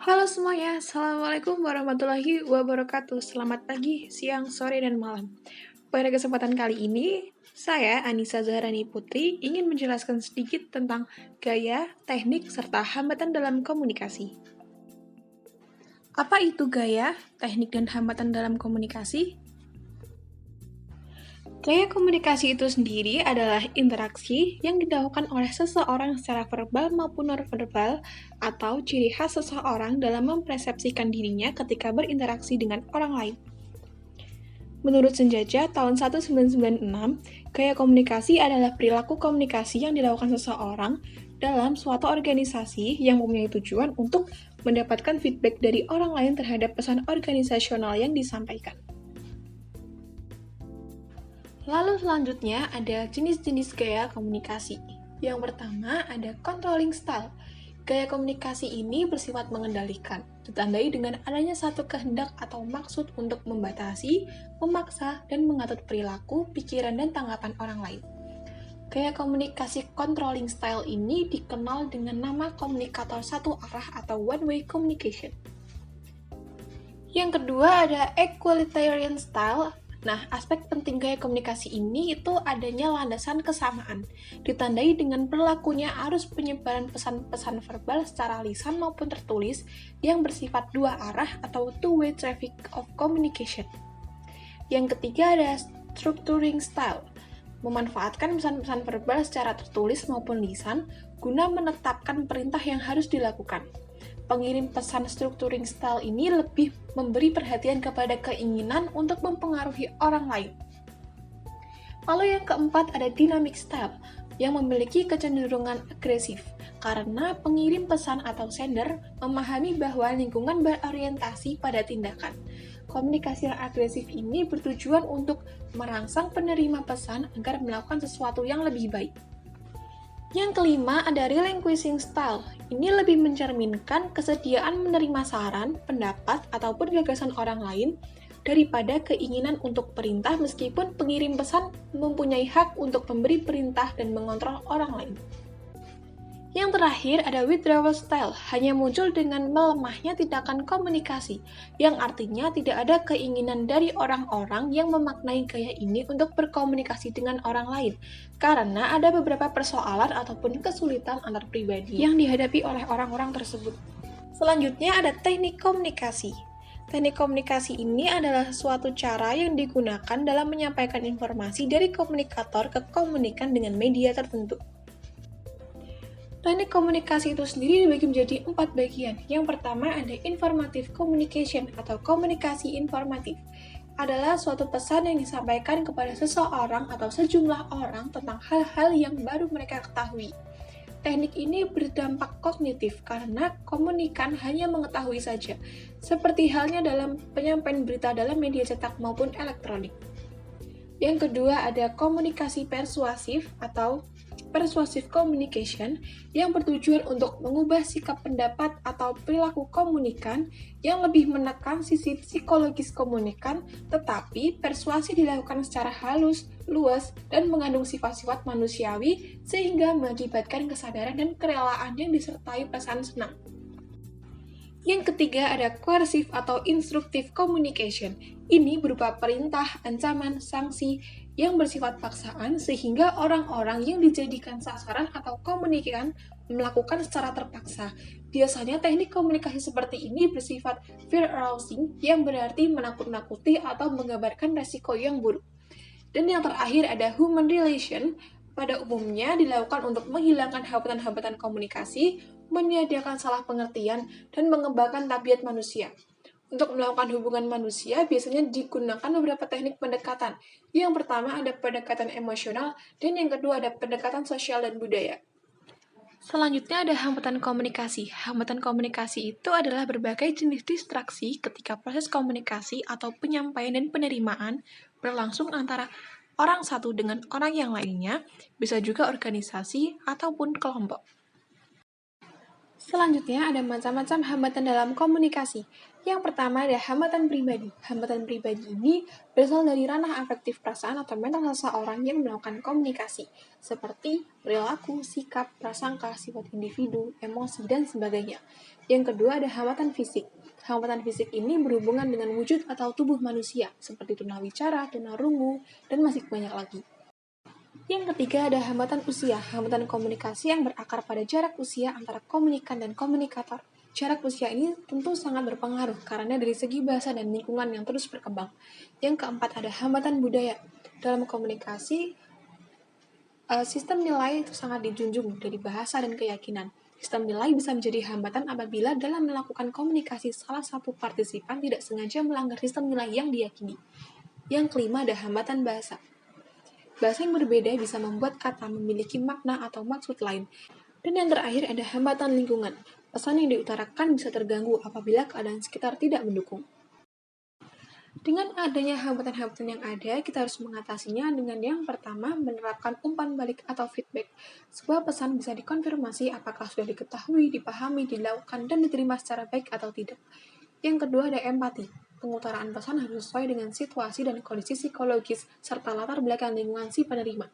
Halo semuanya, Assalamualaikum warahmatullahi wabarakatuh. Selamat pagi, siang, sore, dan malam. Pada kesempatan kali ini, saya Anissa Zahrani Putri ingin menjelaskan sedikit tentang gaya, teknik, serta hambatan dalam komunikasi. Apa itu gaya, teknik, dan hambatan dalam komunikasi? Gaya komunikasi itu sendiri adalah interaksi yang dilakukan oleh seseorang secara verbal maupun nonverbal atau ciri khas seseorang dalam mempersepsikan dirinya ketika berinteraksi dengan orang lain. Menurut Senjaja tahun 1996, gaya komunikasi adalah perilaku komunikasi yang dilakukan seseorang dalam suatu organisasi yang mempunyai tujuan untuk mendapatkan feedback dari orang lain terhadap pesan organisasional yang disampaikan. Lalu selanjutnya ada jenis-jenis gaya komunikasi. Yang pertama ada controlling style. Gaya komunikasi ini bersifat mengendalikan, ditandai dengan adanya satu kehendak atau maksud untuk membatasi, memaksa, dan mengatur perilaku, pikiran, dan tanggapan orang lain. Gaya komunikasi controlling style ini dikenal dengan nama komunikator satu arah atau one-way communication. Yang kedua ada equalitarian style. Nah, aspek penting gaya komunikasi ini itu adanya landasan kesamaan, ditandai dengan berlakunya arus penyebaran pesan-pesan verbal secara lisan maupun tertulis yang bersifat dua arah atau two-way traffic of communication. Yang ketiga ada structuring style, memanfaatkan pesan-pesan verbal secara tertulis maupun lisan guna menetapkan perintah yang harus dilakukan. Pengirim pesan structuring style ini lebih memberi perhatian kepada keinginan untuk mempengaruhi orang lain. Lalu yang keempat ada dynamic style, yang memiliki kecenderungan agresif, karena pengirim pesan atau sender memahami bahwa lingkungan berorientasi pada tindakan. Komunikasi yang agresif ini bertujuan untuk merangsang penerima pesan agar melakukan sesuatu yang lebih baik. Yang kelima ada relinquishing style. Ini lebih mencerminkan kesediaan menerima saran, pendapat, ataupun gagasan orang lain daripada keinginan untuk perintah meskipun pengirim pesan mempunyai hak untuk memberi perintah dan mengontrol orang lain. Yang terakhir ada withdrawal style, hanya muncul dengan melemahnya tindakan komunikasi, yang artinya tidak ada keinginan dari orang-orang yang memaknai gaya ini untuk berkomunikasi dengan orang lain, karena ada beberapa persoalan ataupun kesulitan antar pribadi yang dihadapi oleh orang-orang tersebut. Selanjutnya ada teknik komunikasi. Teknik komunikasi ini adalah suatu cara yang digunakan dalam menyampaikan informasi dari komunikator ke komunikan dengan media tertentu. Teknik komunikasi itu sendiri dibagi menjadi 4 bagian. Yang pertama ada informative communication atau komunikasi informatif. Adalah suatu pesan yang disampaikan kepada seseorang atau sejumlah orang tentang hal-hal yang baru mereka ketahui. Teknik ini berdampak kognitif karena komunikan hanya mengetahui saja, seperti halnya dalam penyampaian berita dalam media cetak maupun elektronik. Yang kedua ada komunikasi persuasif atau persuasive communication yang bertujuan untuk mengubah sikap pendapat atau perilaku komunikan yang lebih menekan sisi psikologis komunikan, tetapi persuasi dilakukan secara halus, luas, dan mengandung sifat-sifat manusiawi sehingga mengakibatkan kesadaran dan kerelaan yang disertai perasaan senang. Yang ketiga ada coercive atau instructive communication. Ini berupa perintah, ancaman, sanksi yang bersifat paksaan sehingga orang-orang yang dijadikan sasaran atau komunikan melakukan secara terpaksa. Biasanya teknik komunikasi seperti ini bersifat fear-arousing yang berarti menakut-nakuti atau menggambarkan resiko yang buruk. Dan yang terakhir ada human relation. Pada umumnya dilakukan untuk menghilangkan hambatan-hambatan komunikasi, menyediakan salah pengertian, dan mengembangkan tabiat manusia. Untuk melakukan hubungan manusia, biasanya digunakan beberapa teknik pendekatan. Yang pertama ada pendekatan emosional, dan yang kedua ada pendekatan sosial dan budaya. Selanjutnya ada hambatan komunikasi. Hambatan komunikasi itu adalah berbagai jenis distraksi ketika proses komunikasi atau penyampaian dan penerimaan berlangsung antara orang satu dengan orang yang lainnya, bisa juga organisasi ataupun kelompok. Selanjutnya ada macam-macam hambatan dalam komunikasi. Yang pertama ada hambatan pribadi. Hambatan pribadi ini berasal dari ranah afektif perasaan atau mental seseorang yang melakukan komunikasi, seperti perilaku, sikap, prasangka, sifat individu, emosi, dan sebagainya. Yang kedua ada hambatan fisik. Hambatan fisik ini berhubungan dengan wujud atau tubuh manusia, seperti tunawicara, tunarungu, dan masih banyak lagi. Yang ketiga ada hambatan usia, hambatan komunikasi yang berakar pada jarak usia antara komunikan dan komunikator. Jarak usia ini tentu sangat berpengaruh karena dari segi bahasa dan lingkungan yang terus berkembang. Yang keempat ada hambatan budaya. Dalam komunikasi, sistem nilai itu sangat dijunjung dari bahasa dan keyakinan. Sistem nilai bisa menjadi hambatan apabila dalam melakukan komunikasi salah satu partisipan tidak sengaja melanggar sistem nilai yang diyakini. Yang kelima ada hambatan bahasa. Bahasa yang berbeda bisa membuat kata memiliki makna atau maksud lain. Dan yang terakhir ada hambatan lingkungan. Pesan yang diutarakan bisa terganggu apabila keadaan sekitar tidak mendukung. Dengan adanya hambatan-hambatan yang ada, kita harus mengatasinya dengan yang pertama menerapkan umpan balik atau feedback. Sebuah pesan bisa dikonfirmasi apakah sudah diketahui, dipahami, dilakukan, dan diterima secara baik atau tidak. Yang kedua ada empati. Pengutaraan pesan harus sesuai dengan situasi dan kondisi psikologis serta latar belakang lingkungan si penerima.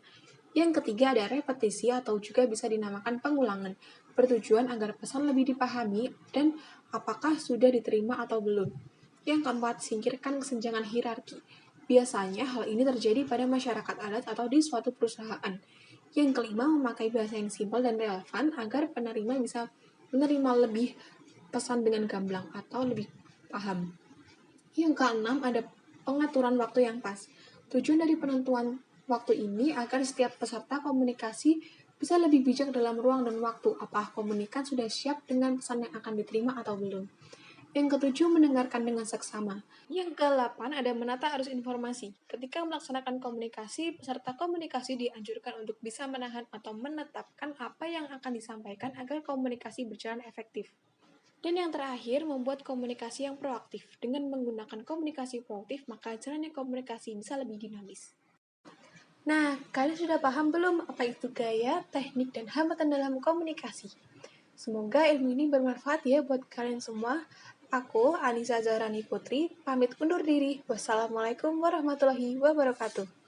Yang ketiga ada repetisi atau juga bisa dinamakan pengulangan, bertujuan agar pesan lebih dipahami dan apakah sudah diterima atau belum. Yang keempat, singkirkan kesenjangan hierarki. Biasanya hal ini terjadi pada masyarakat adat atau di suatu perusahaan. Yang kelima, memakai bahasa yang simpel dan relevan agar penerima bisa menerima lebih pesan dengan gamblang atau lebih paham. Yang keenam ada pengaturan waktu yang pas. Tujuan dari penentuan waktu ini agar setiap peserta komunikasi bisa lebih bijak dalam ruang dan waktu. Apakah komunikan sudah siap dengan pesan yang akan diterima atau belum. Yang ketujuh, mendengarkan dengan seksama. Yang kedelapan ada menata arus informasi. Ketika melaksanakan komunikasi, peserta komunikasi dianjurkan untuk bisa menahan atau menetapkan apa yang akan disampaikan agar komunikasi berjalan efektif. Dan yang terakhir, membuat komunikasi yang proaktif. Dengan menggunakan komunikasi proaktif, maka jalannya komunikasi bisa lebih dinamis. Nah, kalian sudah paham belum apa itu gaya, teknik, dan hambatan dalam komunikasi? Semoga ilmu ini bermanfaat ya buat kalian semua. Aku, Anissa Zahrani Putri, pamit undur diri. Wassalamualaikum warahmatullahi wabarakatuh.